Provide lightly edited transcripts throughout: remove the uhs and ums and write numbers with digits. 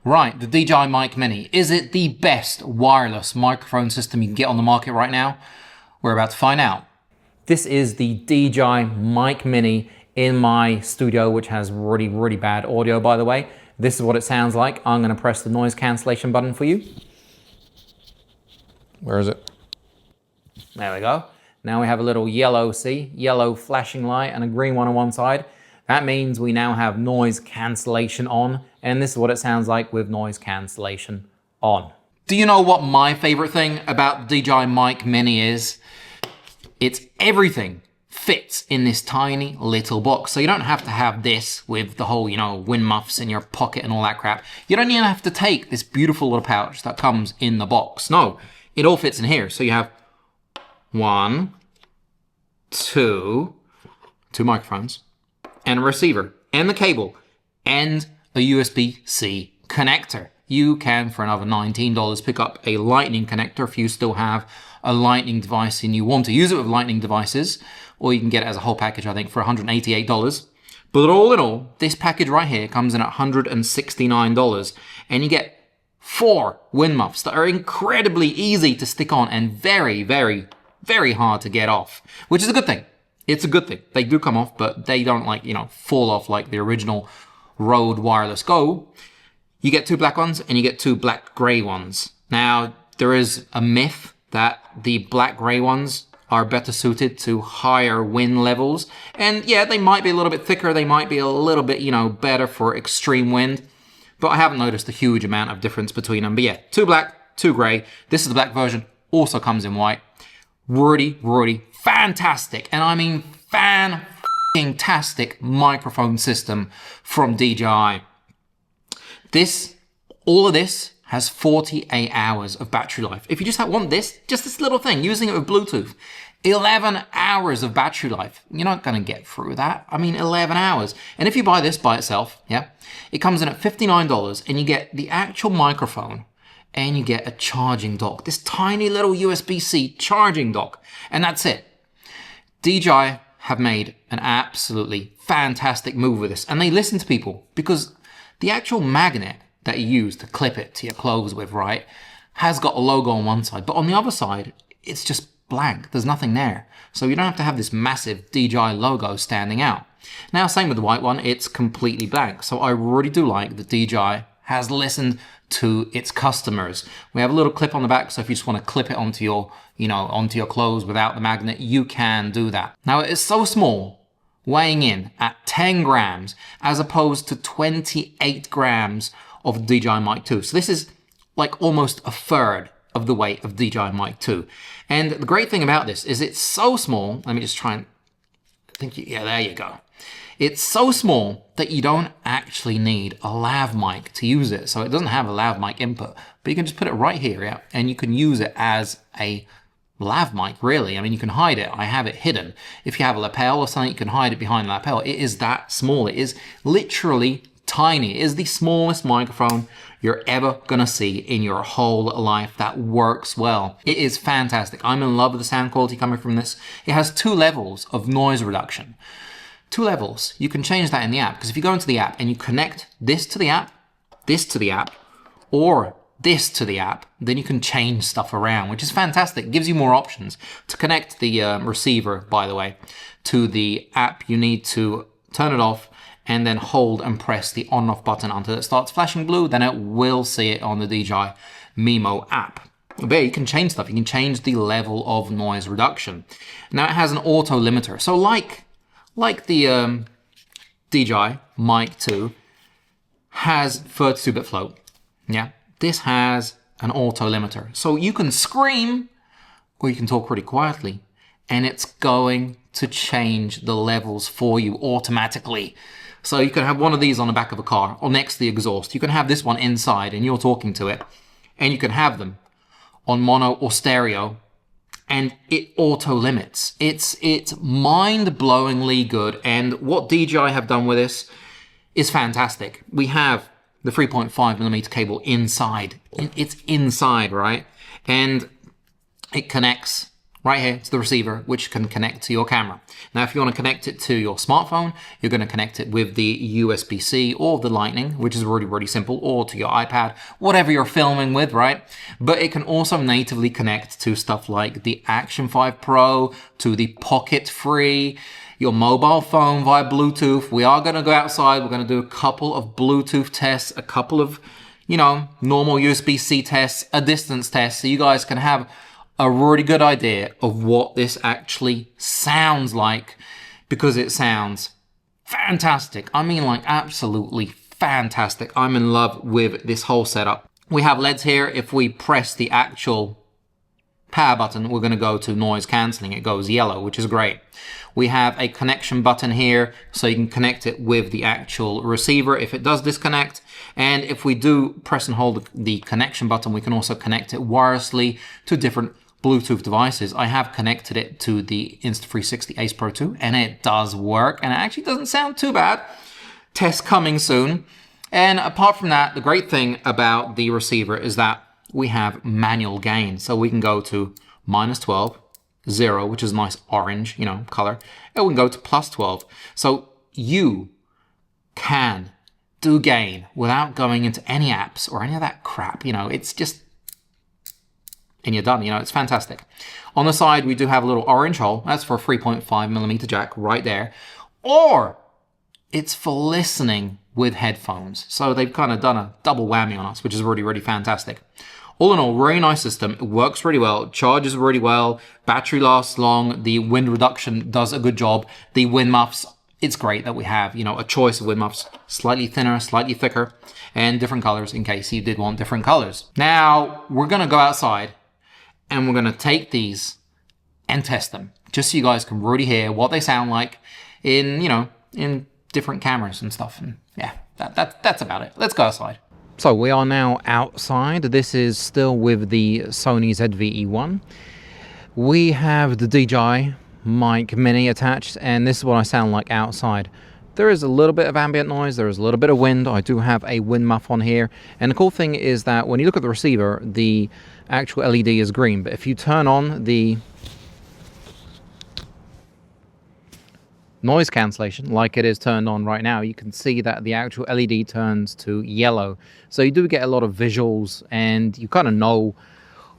Right, the DJI Mic Mini. Is it the best wireless microphone system you can get on the market right now? We're about to find out. This is the DJI Mic Mini in my studio, which has really bad audio, by the way. This is what it sounds like. I'm going to press the noise cancellation button for you. Where is it? There we go. Now we have a little yellow flashing light and a green one on one side. That means we now have noise cancellation on, and this is what it sounds like with noise cancellation on. Do you know what my favorite thing about the DJI Mic Mini is? It's everything fits in this tiny little box. So you don't have to have this with the whole, wind muffs in your pocket and all that crap. You don't even have to take this beautiful little pouch that comes in the box. No, it all fits in here. So you have two microphones, and a receiver, and the cable, and a USB-C connector. You can, for another $19, pick up a lightning connector if you still have a lightning device and you want to use it with lightning devices, or you can get it as a whole package, I think, for $188. But all in all, this package right here comes in at $169, and you get 4 wind muffs that are incredibly easy to stick on and very hard to get off, which is a good thing. It's a good thing. They do come off, but they don't fall off like the original Rode Wireless Go. You get 2 black ones and you get 2 black gray ones. Now, there is a myth that the black gray ones are better suited to higher wind levels. And yeah, they might be a little bit thicker. They might be a little bit, better for extreme wind. But I haven't noticed a huge amount of difference between them. But yeah, 2 black, 2 gray. This is the black version. Also comes in white. Really fantastic, and I mean fan-tastic microphone system from DJI. All of this has 48 hours of battery life. If you just want just this little thing, using it with Bluetooth, 11 hours of battery life. You're not going to get through that. I mean, 11 hours. And if you buy this by itself, it comes in at $59, and you get the actual microphone, and you get a charging dock, this tiny little USB-C charging dock, and that's it. DJI have made an absolutely fantastic move with this, and they listen to people, because the actual magnet that you use to clip it to your clothes with, right, has got a logo on one side, but on the other side, it's just blank. There's nothing there. So you don't have to have this massive DJI logo standing out. Now, same with the white one, it's completely blank. So I really do like that DJI has listened to its customers. We have a little clip on the back, so if you just want to clip it onto your, onto your clothes without the magnet, you can do that. Now, it is so small, weighing in at 10 grams, as opposed to 28 grams of the DJI Mic 2. So this is like almost a third of the weight of DJI Mic 2. And the great thing about this is it's so small. Let me just try and there you go. It's so small that you don't actually need a lav mic to use it. So it doesn't have a lav mic input, but you can just put it right here, and you can use it as a lav mic, really. I mean, you can hide it. I have it hidden. If you have a lapel or something, you can hide it behind the lapel. It is that small. It is literally tiny. It is the smallest microphone you're ever gonna see in your whole life that works well. It is fantastic. I'm in love with the sound quality coming from this. It has 2 levels of noise reduction. 2 levels. You can change that in the app, because if you go into the app and you connect this to the app, or this to the app, then you can change stuff around, which is fantastic. It gives you more options. To connect the receiver, by the way, to the app, you need to turn it off and then hold and press the on off button until it starts flashing blue. Then it will see it on the DJI Mimo app. There you can change stuff. You can change the level of noise reduction. Now it has an auto limiter. So like the DJI Mic 2 has 32-bit float. This has an auto limiter. So you can scream or you can talk pretty quietly, and it's going to change the levels for you automatically. So you can have one of these on the back of a car or next to the exhaust. You can have this one inside and you're talking to it, and you can have them on mono or stereo, and it auto limits. It's mind-blowingly good, and what DJI have done with this is fantastic. We have the 3.5mm cable inside. It's inside, right? And it connects right here to the receiver, which can connect to your camera. Now, if you want to connect it to your smartphone, you're going to connect it with the USB-C or the Lightning, which is really, really simple, or to your iPad, whatever you're filming with, right? But it can also natively connect to stuff like the Action 5 Pro, to the Pocket 3, your mobile phone via Bluetooth. We are going to go outside. We're going to do a couple of Bluetooth tests, a couple of, normal USB-C tests, a distance test, so you guys can have a really good idea of what this actually sounds like, because it sounds fantastic. I mean, like, absolutely fantastic. I'm in love with this whole setup. We have LEDs here. If we press the actual power button, we're going to go to noise cancelling. It goes yellow, which is great. We have a connection button here, so you can connect it with the actual receiver if it does disconnect. And if we do press and hold the connection button, we can also connect it wirelessly to different Bluetooth devices. I have connected it to the Insta360 Ace Pro 2, and it does work, and it actually doesn't sound too bad. Test coming soon. And apart from that, the great thing about the receiver is that we have manual gain. So we can go to -12, 0, which is a nice orange, color, and we can go to +12. So you can do gain without going into any apps or any of that crap. It's just, and you're done. It's fantastic. On the side, we do have a little orange hole. That's for a 3.5mm jack right there. Or it's for listening with headphones. So they've kind of done a double whammy on us, which is really, really fantastic. All in all, really nice system. It works really well. It charges really well. Battery lasts long. The wind reduction does a good job. The wind muffs, it's great that we have, a choice of wind muffs. Slightly thinner, slightly thicker, and different colors in case you did want different colors. Now, we're going to go outside and we're going to take these and test them, just so you guys can really hear what they sound like in, in different cameras and stuff. And yeah, that's about it. Let's go outside. So we are now outside. This is still with the Sony ZV-E1. We have the DJI Mic Mini attached, and this is what I sound like outside. There is a little bit of ambient noise, there is a little bit of wind. I do have a wind muff on here, and the cool thing is that when you look at the receiver, the actual LED is green, but if you turn on the noise cancellation, like it is turned on right now, you can see that the actual LED turns to yellow. So you do get a lot of visuals, and you kind of know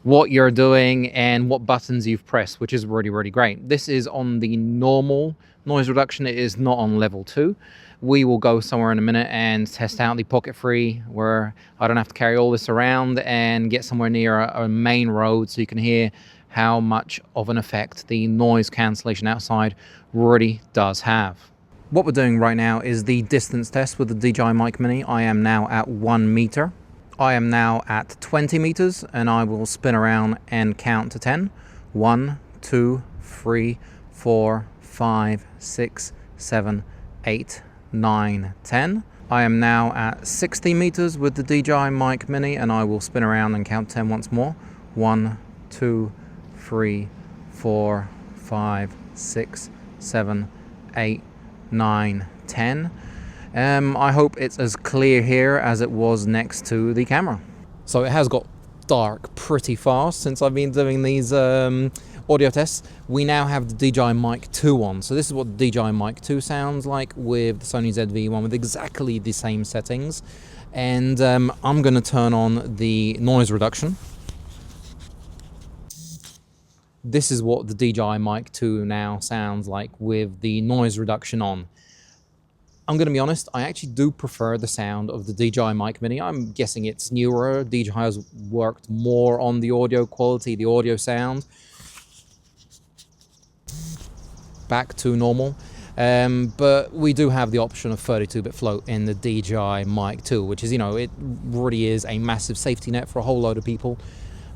what you're doing and what buttons you've pressed, which is really, really great. This is on the normal noise reduction. It is not on level 2. We will go somewhere in a minute and test out the Pocket 3, where I don't have to carry all this around, and get somewhere near a main road so you can hear how much of an effect the noise cancellation outside really does have. What we're doing right now is the distance test with the DJI Mic Mini. I am now at 1 meter. I am now at 20 meters, and I will spin around and count to 10. 1, 2, 3, 4, 5, 6, 7, 8, 9, 10. I am now at 60 meters with the DJI Mic Mini, and I will spin around and count 10 once more. 1, 2, 3, 4, 5, 6, 7, 8, 9, 10. I hope it's as clear here as it was next to the camera. So it has got dark pretty fast since I've been doing these audio tests. We now have the DJI Mic 2 on. So this is what the DJI Mic 2 sounds like with the Sony ZV-1 with exactly the same settings. And I'm going to turn on the noise reduction. This is what the DJI Mic 2 now sounds like with the noise reduction on. I'm going to be honest, I actually do prefer the sound of the DJI Mic Mini. I'm guessing it's newer. DJI has worked more on the audio quality, the audio sound. Back to normal. But we do have the option of 32-bit float in the DJI Mic 2, which is, it really is a massive safety net for a whole load of people.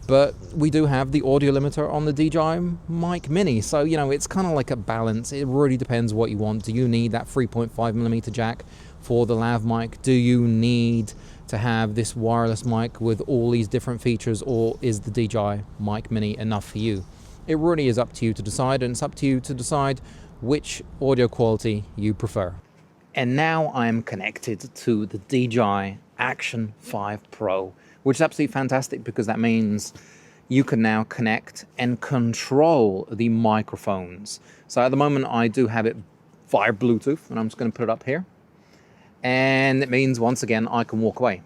But we do have the audio limiter on the DJI Mic Mini. So, it's kind of like a balance. It really depends what you want. Do you need that 3.5mm jack for the lav mic? Do you need to have this wireless mic with all these different features, or is the DJI Mic Mini enough for you? It really is up to you to decide, and it's up to you to decide which audio quality you prefer. And now I am connected to the DJI Action 5 Pro, which is absolutely fantastic, because that means, you can now connect and control the microphones. So at the moment I do have it via Bluetooth, and I'm just going to put it up here. And it means, once again, I can walk away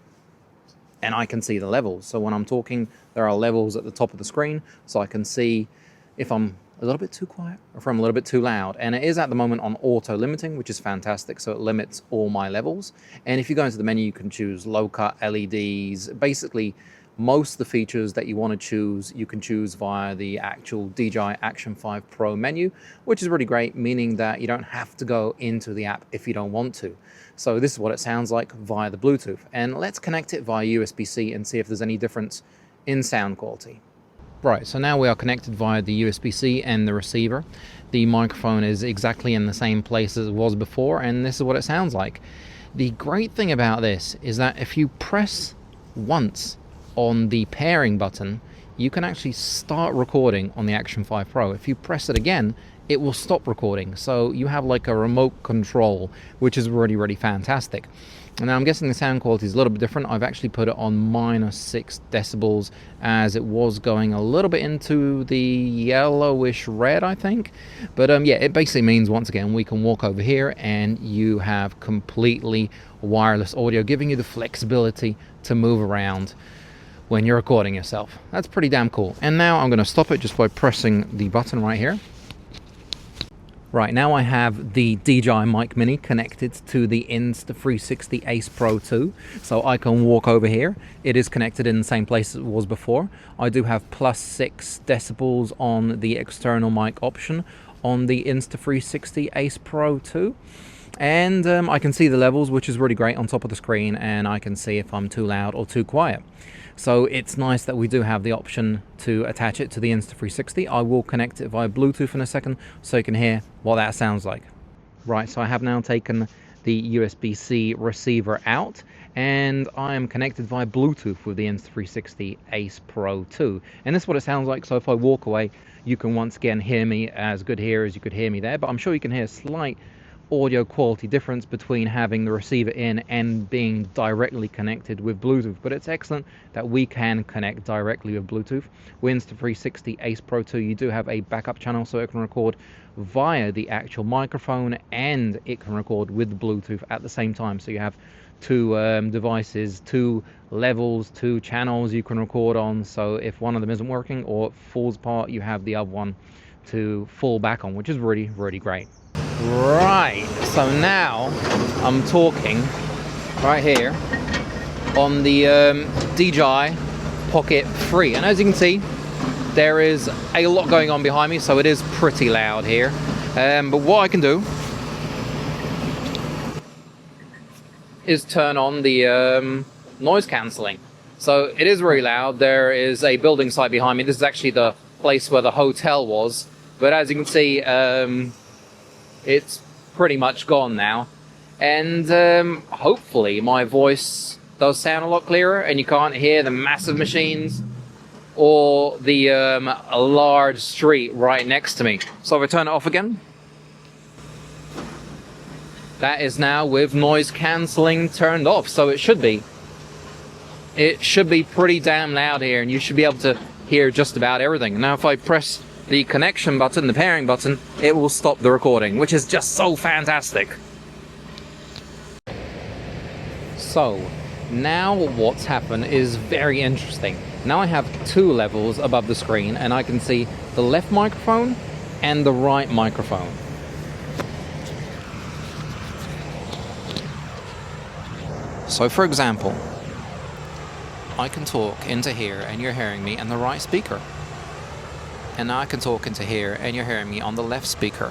and I can see the levels. So when I'm talking, there are levels at the top of the screen, so I can see if I'm a little bit too quiet or if I'm a little bit too loud. And it is at the moment on auto limiting, which is fantastic. So it limits all my levels. And if you go into the menu, you can choose low cut, LEDs, basically most of the features that you want to choose, you can choose via the actual DJI Action 5 Pro menu, which is really great, meaning that you don't have to go into the app if you don't want to. So this is what it sounds like via the Bluetooth. And let's connect it via USB-C and see if there's any difference in sound quality. Right, so now we are connected via the USB-C and the receiver. The microphone is exactly in the same place as it was before, and this is what it sounds like. The great thing about this is that if you press once on the pairing button, you can actually start recording on the Action 5 Pro. If you press it again, it will stop recording. So you have like a remote control, which is really, really fantastic. And now I'm guessing the sound quality is a little bit different. I've actually put it on -6 decibels, as it was going a little bit into the yellowish red, I think. But yeah, it basically means, once again, we can walk over here and you have completely wireless audio, giving you the flexibility to move around when you're recording yourself. That's pretty damn cool. And now I'm going to stop it just by pressing the button right here. Right, now I have the DJI Mic Mini connected to the Insta360 Ace Pro 2, so I can walk over here. It is connected in the same place as it was before. I do have +6 decibels on the external mic option on the Insta360 Ace Pro 2. And I can see the levels, which is really great, on top of the screen, and I can see if I'm too loud or too quiet. So it's nice that we do have the option to attach it to the Insta360. I will connect it via Bluetooth in a second so you can hear what that sounds like. Right, so I have now taken the USB-C receiver out, and I am connected via Bluetooth with the Insta360 Ace Pro 2. And this is what it sounds like. So if I walk away, you can once again hear me as good here as you could hear me there, but I'm sure you can hear a slight audio quality difference between having the receiver in and being directly connected with Bluetooth. But it's excellent that we can connect directly with Bluetooth. With Insta360 Ace Pro 2, you do have a backup channel, so it can record via the actual microphone and it can record with Bluetooth at the same time. So you have two devices, two levels, two channels you can record on. So if one of them isn't working or falls apart, you have the other one to fall back on, which is really, really great. Right, so now I'm talking right here on the DJI Pocket 3, and as you can see, there is a lot going on behind me, so it is pretty loud here. But what I can do is turn on the noise cancelling. So it is really loud. There is a building site behind me. This is actually the place where the hotel was, but as you can see, it's pretty much gone now, and hopefully my voice does sound a lot clearer and you can't hear the massive machines or the a large street right next to me. So if I turn it off again, that is now with noise cancelling turned off, so it should be pretty damn loud here, and you should be able to hear just about everything. Now if I press the connection button, the pairing button, it will stop the recording, which is just so fantastic. So now what's happened is very interesting. Now I have two levels above the screen, and I can see the left microphone and the right microphone. So for example, I can talk into here and you're hearing me in the right speaker. And now I can talk into here and you're hearing me on the left speaker.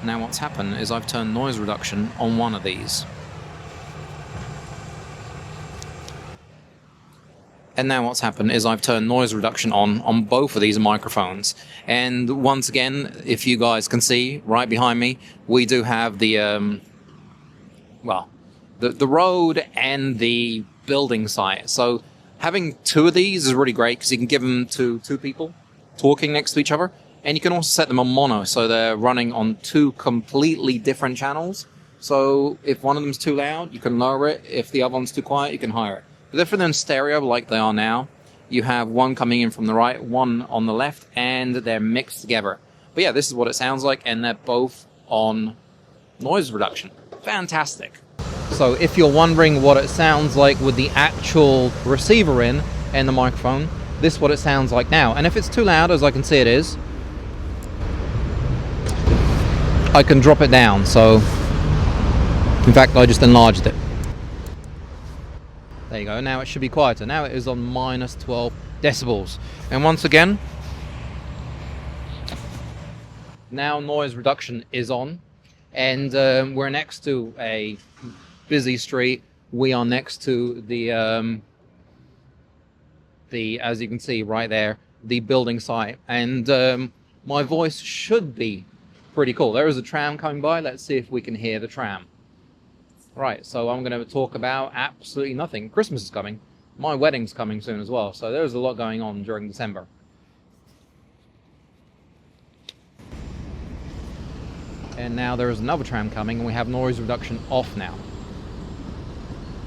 Now what's happened is I've turned noise reduction on one of these. And now what's happened is I've turned noise reduction on both of these microphones. And once again, if you guys can see right behind me, we do have the the road and the building site. So having two of these is really great because you can give them to two people talking next to each other, and you can also set them on mono, so they're running on two completely different channels. So if one of them's too loud, you can lower it. If the other one's too quiet, you can higher it. But different than stereo like they are now, you have one coming in from the right, one on the left, and they're mixed together. But yeah, this is what it sounds like, and they're both on noise reduction. Fantastic. So if you're wondering what it sounds like with the actual receiver in and the microphone, this is what it sounds like now. And if it's too loud, as I can see it is, I can drop it down. So in fact, I just enlarged it. There you go. Now it should be quieter. Now it is on minus 12 decibels. And once again, now noise reduction is on. And we're next to a busy street. We are next to the as you can see right there, the building site. And my voice should be pretty cool. There is a tram coming by. Let's see if we can hear the tram. Right, so I'm going to talk about absolutely nothing. Christmas is coming. My wedding's coming soon as well. So there's a lot going on during December. And now there is another tram coming, and we have noise reduction off now.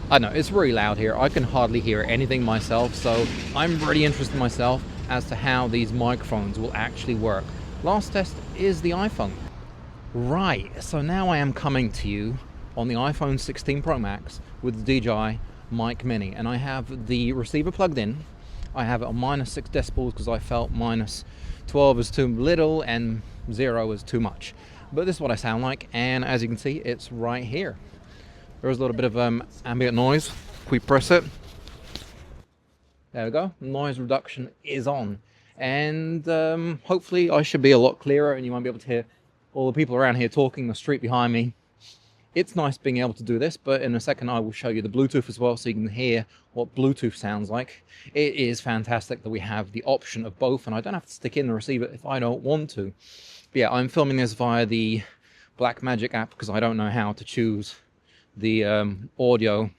I know, it's really loud here. I can hardly hear anything myself, so I'm really interested myself as to how these microphones will actually work. Last test is the iPhone. Right, so now I am coming to you on the iPhone 16 Pro Max with the DJI Mic Mini, and I have the receiver plugged in. I have it on minus 6 decibels because I felt minus 12 is too little and 0 is too much. But this is what I sound like, and as you can see, it's right here. There is a little bit of ambient noise. If we press it, there we go. Noise reduction is on, and hopefully I should be a lot clearer, and you might be able to hear all the people around here talking, the street behind me. It's nice being able to do this, but in a second I will show you the Bluetooth as well, so you can hear what Bluetooth sounds like. It is fantastic that we have the option of both, and I don't have to stick in the receiver if I don't want to. But yeah, I'm filming this via the Blackmagic app because I don't know how to choose the audio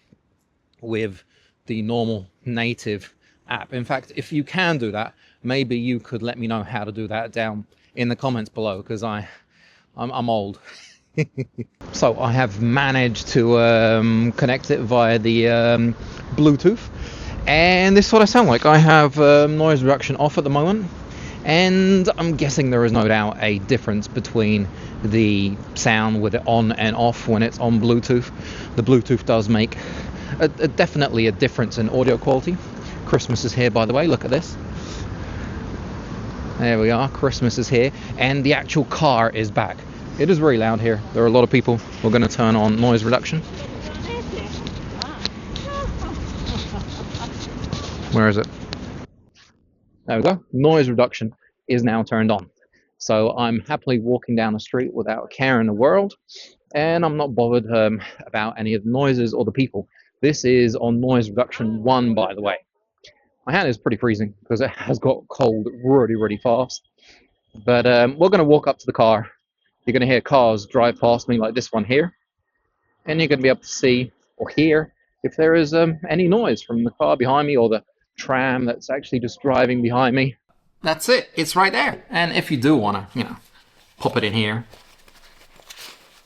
with the normal native app. In fact, if you can do that, maybe you could let me know how to do that down in the comments below, because I'm old. So I have managed to connect it via the Bluetooth, and this is what I sound like. I have noise reduction off at the moment, and I'm guessing there is no doubt a difference between the sound with it on and off when it's on Bluetooth. The Bluetooth does make definitely a difference in audio quality. Christmas is here, by the way. Look at this. There we are. Christmas is here, and the actual car is back. It is very loud here. There are a lot of people. We're going to turn on noise reduction. Where is it? There we go. Noise reduction is now turned on. So I'm happily walking down the street without a care in the world, and I'm not bothered about any of the noises or the people. This is on noise reduction 1, by the way. My hand is pretty freezing because it has got cold really fast. But we're going to walk up to the car. You're going to hear cars drive past me like this one here, and you're going to be able to see or hear if there is any noise from the car behind me or the tram that's actually just driving behind me. That's it. It's right there. And if you do want to, pop it in here,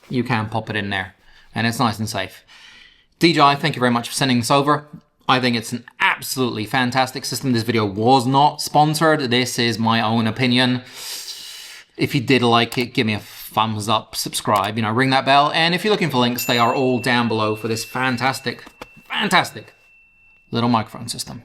you can pop it in there, and it's nice and safe. DJI, thank you very much for sending this over. I think it's an absolutely fantastic system. This video was not sponsored. This is my own opinion. If you did like it, give me a thumbs up, subscribe, ring that bell. And if you're looking for links, they are all down below for this fantastic little microphone system.